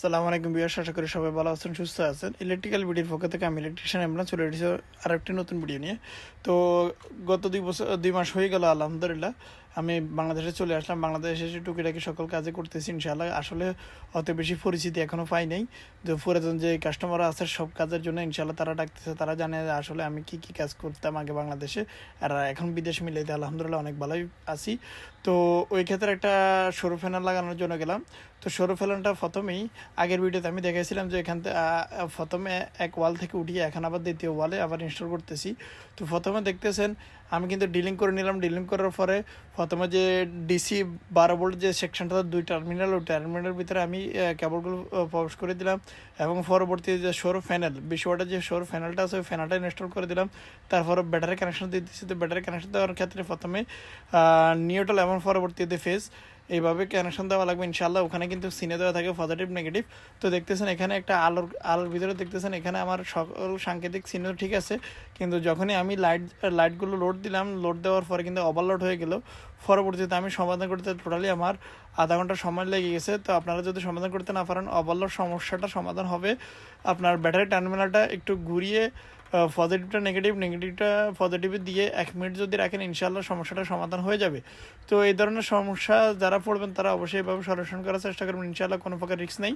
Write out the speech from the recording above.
সালামু আলাইকুম বিয়ার, আশা করি সবাই ভালো আছেন, সুস্থ আছেন। ইলেকট্রিক্যাল ভিডিওর পক্ষ থেকে আমি ইলেকট্রিশিয়ান ইমরান চলে এসেছি আর একটি নতুন ভিডিও নিয়ে। তো গত 2 মাস হয়ে গেল আলহামদুলিল্লাহ আমি বাংলাদেশে চলে আসলাম। বাংলাদেশে এসে টুকিটাকি সকল কাজে করতেছি ইনশাআল্লাহ। আসলে অত বেশি পরিচিতি এখনও পাই নাই। যে পুরাতন যে কাস্টমার আছে সব কাজের জন্য ইনশাআল্লাহ তারা ডাকতেছে, তারা জানে আসলে আমি কি কি কাজ করতাম আগে বাংলাদেশে, আর এখন বিদেশ মিলাইতে আলহামদুলিল্লাহ অনেক ভালোই আছি। তো ওই ক্ষেত্রে একটা সরু ফ্যান লাগানোর জন্য গেলাম। তো সরু ফ্যানটা প্রথমেই আগের ভিডিওতে আমি দেখাইছিলাম যে এখান থেকে প্রথমে এক ওয়াল থেকে উঠিয়ে এখন আবার দ্বিতীয় ওয়ালে আবার ইনস্টল করতেছি। তো প্রথমে দেখতেছেন আমি কিন্তু ডিলিং করে নিলাম। ডিলিং করার পরে প্রথমে যে ডিসি 12 ভোল্ট যে সেকশনটা, 2 টার্মিনাল, ওই টার্মিনালের ভিতরে আমি কেবলগুলো প্রবেশ করে দিলাম এবং পরবর্তী যে সৌর প্যানেল 20 ওয়াটের যে সৌর প্যানেলটা আছে ওই প্যানেলটা ইনস্টল করে দিলাম। তারপরে ব্যাটারি কানেকশন দিয়ে দিচ্ছি। তো ব্যাটারি কানেকশন দেওয়ার ক্ষেত্রে প্রথমে নিউট্রাল এবং পরবর্তীতে ফেজ এইভাবে কানেকশন দেওয়া লাগবে ইনশাল্লাহ। ওখানে কিন্তু সিনে দেওয়া থাকে পজিটিভ নেগেটিভ। তো দেখতেছেন এখানে একটা আলোর ভিতরে দেখতেছেন এখানে আমার সকল সাংকেতিক সিনে ঠিক আছে, কিন্তু যখনই আমি লাইটগুলো লোড দিলাম, লোড দেওয়ার পরে কিন্তু ওভারলোড হয়ে গেল। পরবর্তীতে আমি সমাধান করতে টোটালি আমার আধা ঘন্টা সময় লেগে গেছে। তো আপনারা যদি সমাধান করতে না পারেন, ওভারলোড সমস্যাটা সমাধান হবে আপনার ব্যাটারি টার্মিনালটা একটু ঘুরিয়ে পজিটিভটা নেগেটিভটা পজিটিভে দিয়ে 1 মিনিট যদি রাখেন ইনশাআল্লাহ সমস্যাটা সমাধান হয়ে যাবে। তো এই ধরনের সমস্যা যারা পড়বেন তারা অবশ্যই এভাবে সলিউশন করার চেষ্টা করবেন ইনশাআল্লাহ, কোনো প্রকার রিস্ক নেই।